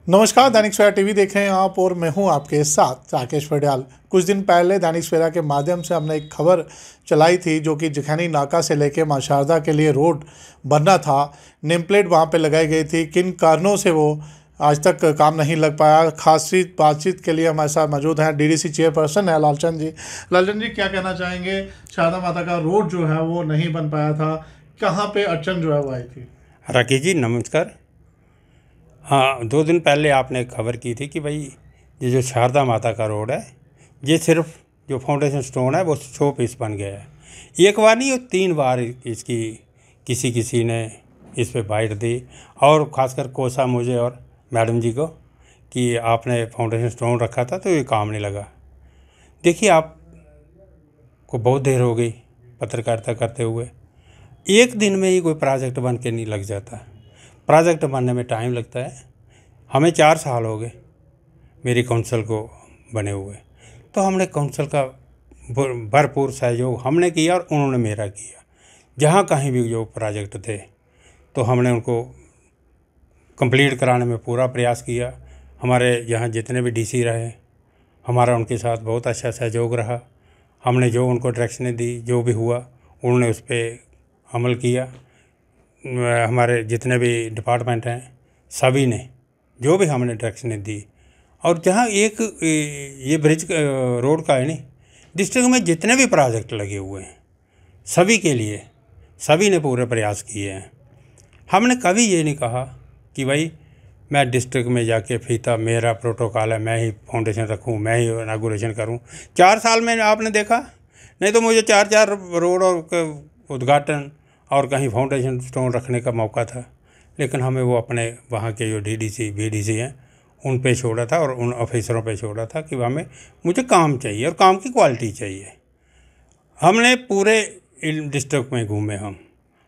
नमस्कार, दैनिक सवेरा टीवी देख रहे हैं आप और मैं हूं आपके साथ राकेश पटियाल। कुछ दिन पहले दैनिक सवेरा के माध्यम से हमने एक खबर चलाई थी जो कि जखैनी नाका से लेकर मां शारदा के लिए रोड बनना था। नेम प्लेट वहां पे लगाई गई थी, किन कारणों से वो आज तक काम नहीं लग पाया। खासी बातचीत के लिए हमारे साथ मौजूद हैं डीडीसी चेयरपर्सन है लालचंद जी। लालचंद जी, क्या कहना चाहेंगे? शारदा माता का रोड जो है वो नहीं बन पाया था, कहाँ पे अड़चन जो है वो आई थी? राकेश जी नमस्कार। हाँ, 2 दिन पहले आपने खबर की थी कि भाई ये जो शारदा माता का रोड है, ये सिर्फ जो फाउंडेशन स्टोन है वो 100 पीस बन गया है। एक बार नहीं, 3 बार इसकी किसी ने इस पे बाइट दी, और ख़ासकर कोसा मुझे और मैडम जी को कि आपने फाउंडेशन स्टोन रखा था तो ये काम नहीं लगा। देखिए, आपको बहुत देर हो गई पत्रकारिता करते हुए। एक दिन में ही कोई प्रोजेक्ट बन के नहीं लग जाता। प्रोजेक्ट बनने में टाइम लगता है। हमें 4 साल हो गए मेरी काउंसिल को बने हुए, तो हमने काउंसिल का भरपूर सहयोग हमने किया और उन्होंने मेरा किया। जहाँ कहीं भी जो प्रोजेक्ट थे तो हमने उनको कंप्लीट कराने में पूरा प्रयास किया। हमारे यहाँ जितने भी डीसी रहे, हमारा उनके साथ बहुत अच्छा सहयोग रहा। हमने जो उनको डायरेक्शनें दी, जो भी हुआ उन्होंने उस पर अमल किया। हमारे जितने भी डिपार्टमेंट हैं सभी ने जो भी हमने डायरेक्शनें दी, और जहाँ एक ये ब्रिज रोड का है नहीं, डिस्ट्रिक्ट में जितने भी प्रोजेक्ट लगे हुए हैं सभी के लिए सभी ने पूरे प्रयास किए हैं। हमने कभी ये नहीं कहा कि भाई मैं डिस्ट्रिक्ट में जाके फीता, मेरा प्रोटोकॉल है, मैं ही फाउंडेशन रखूं, मैं ही इनागुरेशन करूं। 4 साल में आपने देखा नहीं तो मुझे 4 रोड और उद्घाटन और कहीं फाउंडेशन स्टोन रखने का मौका था, लेकिन हमें वो अपने वहाँ के जो डीडीसी बीडीसी हैं उन पे छोड़ा था और उन ऑफिसरों पे छोड़ा था कि हमें मुझे काम चाहिए और काम की क्वालिटी चाहिए। हमने पूरे डिस्ट्रिक्ट में घूमे, हम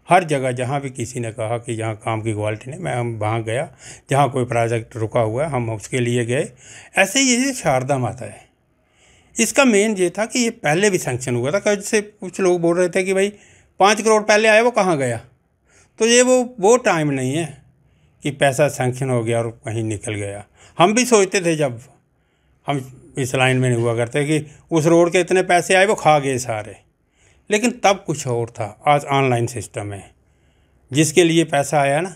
हर जगह जहाँ भी किसी ने कहा कि जहाँ काम की क्वालिटी नहीं, हम वहाँ गया। जहाँ कोई प्रोजेक्ट रुका हुआ है हम उसके लिए गए। ऐसे ही ये शारदा माता है, इसका मेन ये था कि ये पहले भी सैंक्शन हुआ था। जैसे कुछ लोग बोल रहे थे कि भाई 5 करोड़ पहले आया, वो कहाँ गया? तो ये वो टाइम नहीं है कि पैसा सैंक्शन हो गया और कहीं निकल गया। हम भी सोचते थे जब हम इस लाइन में नहीं हुआ करते कि उस रोड के इतने पैसे आए वो खा गए सारे, लेकिन तब कुछ और था। आज ऑनलाइन सिस्टम है, जिसके लिए पैसा आया ना,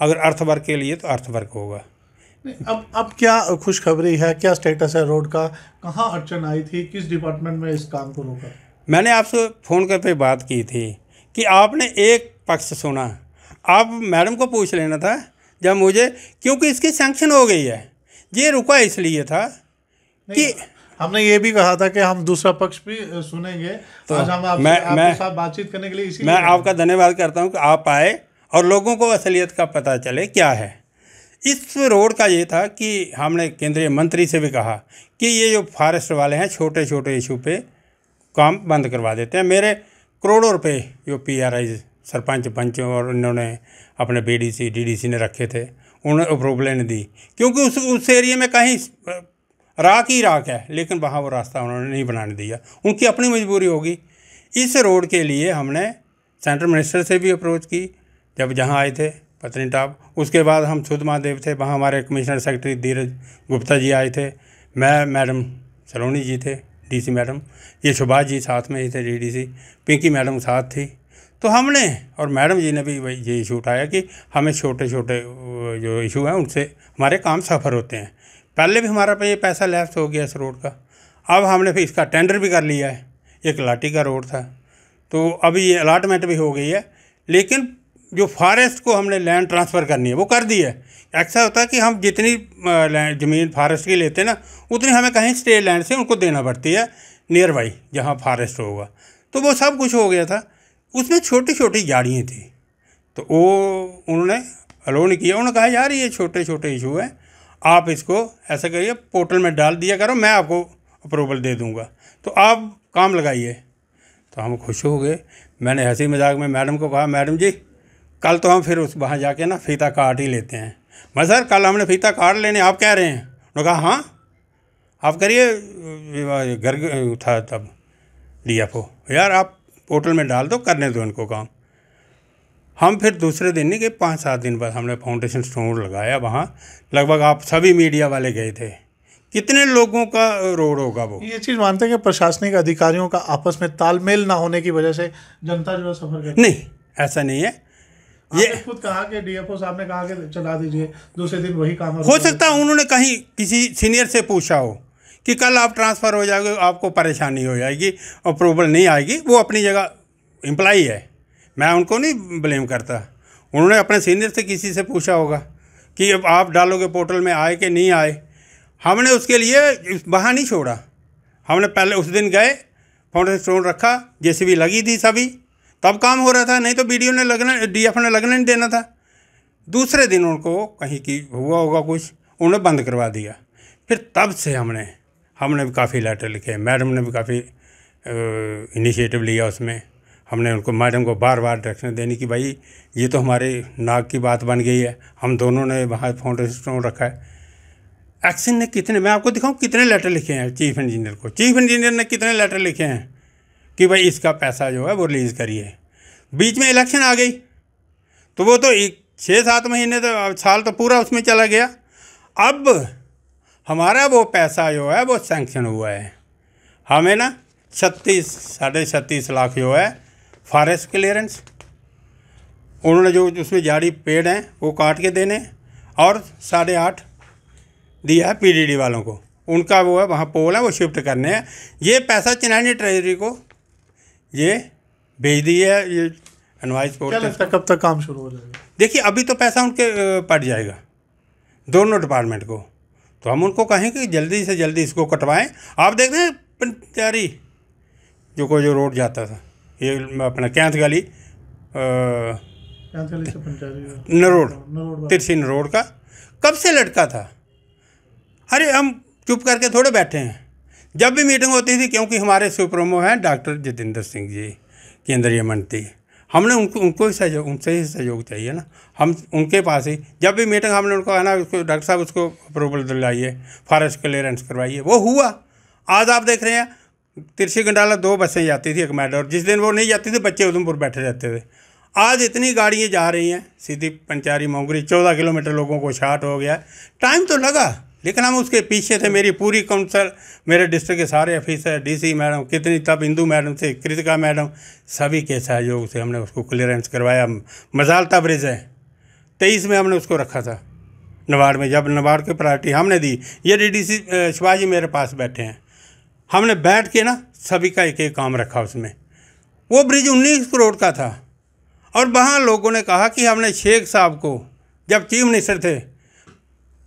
अगर अर्थवर्क के लिए तो अर्थवर्क होगा। अब क्या खुशखबरी है? क्या स्टेटस है रोड का? कहाँ अड़चन आई थी? किस डिपार्टमेंट में इस काम को रोका? मैंने आपसे फ़ोन करके बात की थी कि आपने एक पक्ष सुना। आप मैडम को पूछ लेना था जब मुझे, क्योंकि इसकी सैंक्शन हो गई है। ये रुका इसलिए था कि हमने ये भी कहा था कि हम दूसरा पक्ष भी सुनेंगे। तो आज हम आपके साथ बातचीत करने के लिए मैं आपका धन्यवाद करता हूं कि आप आए और लोगों को असलियत का पता चले क्या है। इस रोड का ये था कि हमने केंद्रीय मंत्री से भी कहा कि ये जो फॉरेस्ट वाले हैं छोटे छोटे इशू पे काम बंद करवा देते हैं। मेरे करोड़ों रुपए जो PRI सरपंच पंच और इन्होंने अपने BDC DDC ने रखे थे, उन्होंने अप्रूवल नहीं दी, क्योंकि उस एरिया में कहीं राख ही राख है, लेकिन वहाँ वो रास्ता उन्होंने नहीं बनाने दिया। उनकी अपनी मजबूरी होगी। इस रोड के लिए हमने सेंट्रल मिनिस्टर से भी अप्रोच की जब जहाँ आए थे पत्नीटॉप। उसके बाद हम सुध महादेव थे, वहाँ हमारे कमिश्नर सेक्रेटरी धीरज गुप्ता जी आए थे, मैं मैडम सलोनी जी थे DC मैडम, ये सुभाष जी साथ में ही थे DDC, पिंकी मैडम साथ थी। तो हमने और मैडम जी ने भी ये इशू उठाया कि हमें छोटे छोटे जो इशू हैं उनसे हमारे काम सफ़र होते हैं। पहले भी हमारा ये पैसा लैप्स हो गया इस रोड का। अब हमने फिर इसका टेंडर भी कर लिया है। एक लाठी का रोड था तो अभी ये अलाटमेंट भी हो गई है, लेकिन जो फॉरेस्ट को हमने लैंड ट्रांसफ़र करनी है वो कर दी है। ऐसा होता है कि हम जितनी ज़मीन फॉरेस्ट की लेते हैं ना, उतनी हमें कहीं स्टेट लैंड से उनको देना पड़ती है नियर बाई जहाँ फॉरेस्ट होगा। तो वो सब कुछ हो गया था। उसमें छोटी छोटी गाड़ियाँ थी तो वो उन्होंने अलो नहीं किया। उन्होंने कहा यार ये छोटे छोटे इशू हैं, आप इसको ऐसा करिए पोर्टल में डाल दिया करो, मैं आपको अप्रूवल दे दूँगा, तो आप काम लगाइए। तो हम खुश हो गए। मैंने हंसी मजाक में मैडम को कहा, मैडम जी कल तो हम फिर उस वहाँ जाके ना फीता काट ही लेते हैं। मैं सर कल हमने फीता काट लेने, आप कह रहे हैं? उन्होंने कहा हाँ आप करिए। घर था तब DFO, यार आप पोर्टल में डाल दो, करने दो इनको काम। हम फिर दूसरे दिन नहीं कि 5-7 दिन बाद हमने फाउंडेशन स्टोन लगाया वहाँ। लगभग आप सभी मीडिया वाले गए थे। कितने लोगों का रोड होगा वो। ये चीज़ मानते हैं कि प्रशासनिक अधिकारियों का आपस में तालमेल ना होने की वजह से जनता जो है सफर करती है? नहीं, ऐसा नहीं है। ये खुद कहा कि डीएफओ साहब ने कहा कि चला दीजिए, दूसरे दिन वही काम हो सकता है उन्होंने कहीं किसी सीनियर से पूछा हो कि कल आप ट्रांसफ़र हो जाओगे, आपको परेशानी हो जाएगी, अप्रूवल नहीं आएगी। वो अपनी जगह एम्प्लॉई है, मैं उनको नहीं ब्लेम करता। उन्होंने अपने सीनियर से किसी से पूछा होगा कि अब आप डालोगे पोर्टल में, आए कि नहीं आए। हमने उसके लिए वहाँ नहीं छोड़ा। हमने पहले उस दिन गए, फाउंडेशन स्टोन रखा, जेसीबी लगी थी सभी, तब काम हो रहा था। नहीं तो वीडियो ने लगना, डीएफ ने लगना नहीं देना था। दूसरे दिन उनको कहीं की हुआ होगा कुछ, उन्होंने बंद करवा दिया। फिर तब से हमने भी काफ़ी लेटर लिखे, मैडम ने भी काफ़ी इनिशिएटिव लिया उसमें। हमने उनको, मैडम को बार बार डायरेक्शन देने की भाई ये तो हमारे नाक की बात बन गई है। हम दोनों ने वहाँ फाउंडेशन स्टोन रखा है। एक्शन ने कितने, मैं आपको दिखाऊं कितने लेटर लिखे हैं चीफ इंजीनियर को। चीफ इंजीनियर ने कितने लेटर लिखे हैं कि भाई इसका पैसा जो है वो रिलीज़ करिए। बीच में इलेक्शन आ गई तो वो तो 6-7 महीने तो, साल तो पूरा उसमें चला गया। अब हमारा वो पैसा जो है वो सैंक्शन हुआ है। हमें ना 36-36.5 लाख जो है फॉरेस्ट क्लियरेंस, उन्होंने जो उसमें जारी पेड़ हैं वो काट के देने, और 8.5 दिया है पीडीडी वालों को, उनका वो है वहाँ पोल है वो शिफ्ट करने हैं। ये पैसा चिनानी ट्रेजरी को ये भेज दिया है। ये इनवॉइस पोर्टल कब तक काम शुरू हो जाएगा? देखिए अभी तो पैसा उनके पड़ जाएगा दोनों डिपार्टमेंट को, तो हम उनको कहें कि जल्दी से जल्दी इसको कटवाएं। आप देख रहे हैं पंचारी जो रोड जाता था, ये अपना कैंथ गली से पंचारी नरोड, तिरछी नरोड का कब से लटका था। अरे हम चुप करके थोड़े बैठे हैं। जब भी मीटिंग होती थी, क्योंकि हमारे सुप्रीमो हैं डॉक्टर जितेंद्र सिंह जी केंद्रीय मंत्री, हमने उनको ही सहयोग, उनसे ही सहयोग चाहिए ना। हम उनके पास ही जब भी मीटिंग, हमने उनको कहना उसको डॉक्टर साहब उसको अप्रूवल दिलाइए, फॉरेस्ट क्लियरेंस करवाइए। वो हुआ। आज आप देख रहे हैं तिरछी गंडाला 2 बसें जाती थी, एक मैडोर। जिस दिन वो नहीं जाती थी बच्चे उधमपुर बैठे रहते थे। आज इतनी गाड़ियाँ जा रही हैं सीधी पंचारी मोंगरी, 14 किलोमीटर लोगों को शार्ट हो गया। टाइम तो लगा, लेकिन हम उसके पीछे थे। मेरी पूरी काउंसिल, मेरे डिस्ट्रिक्ट के सारे ऑफिसर, डीसी मैडम, कितनी तब इंदू मैडम से, कृतिका मैडम, सभी के सहयोग से हमने उसको क्लियरेंस करवाया। मजालता ब्रिज है 23 में हमने उसको रखा था नवाड़ में। जब नवाड़ की प्रायोरिटी हमने दी, ये डीडीसी शिवाजी मेरे पास बैठे हैं, हमने बैठ के ना सभी का एक एक काम रखा उसमें। वो ब्रिज 19 करोड़ का था, और वहाँ लोगों ने कहा कि हमने शेख साहब को जब चीफ मिनिस्टर थे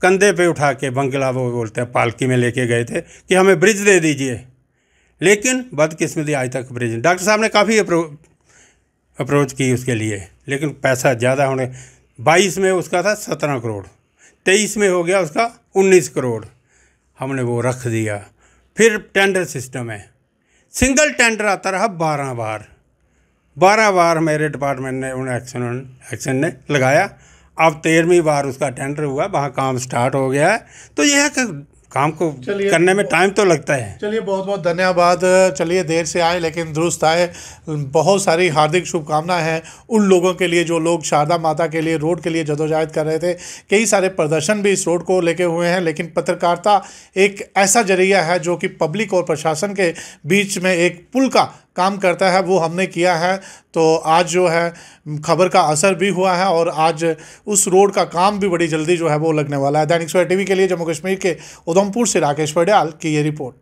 कंधे पे उठा के, बंगला वो बोलते हैं, पालकी में लेके गए थे कि हमें ब्रिज दे दीजिए। लेकिन बदकिस्मती आज तक ब्रिज, डॉक्टर साहब ने काफ़ी अप्रोच की उसके लिए, लेकिन पैसा ज़्यादा होने, 22 में उसका था 17 करोड़, 23 में हो गया उसका 19 करोड़। हमने वो रख दिया। फिर टेंडर सिस्टम है, सिंगल टेंडर आता रहा 12 बार मेरे डिपार्टमेंट ने उन्हें एक्शन ने लगाया। अब 13वीं बार उसका टेंडर हुआ, वहाँ काम स्टार्ट हो गया है। तो यह है कि काम को करने में टाइम तो लगता है। चलिए बहुत बहुत धन्यवाद। चलिए देर से आए लेकिन दुरुस्त आए। बहुत सारी हार्दिक शुभकामनाएं हैं उन लोगों के लिए जो लोग शारदा माता के लिए रोड के लिए जदोजहद कर रहे थे। कई सारे प्रदर्शन भी इस रोड को लेके हुए हैं, लेकिन पत्रकारिता एक ऐसा जरिया है जो कि पब्लिक और प्रशासन के बीच में एक पुल का काम करता है, वो हमने किया है। तो आज जो है खबर का असर भी हुआ है और आज उस रोड का काम भी बड़ी जल्दी जो है वो लगने वाला है। दैनिक सवेरा टीवी के लिए जम्मू कश्मीर के उधमपुर से राकेश पटियाल की ये रिपोर्ट।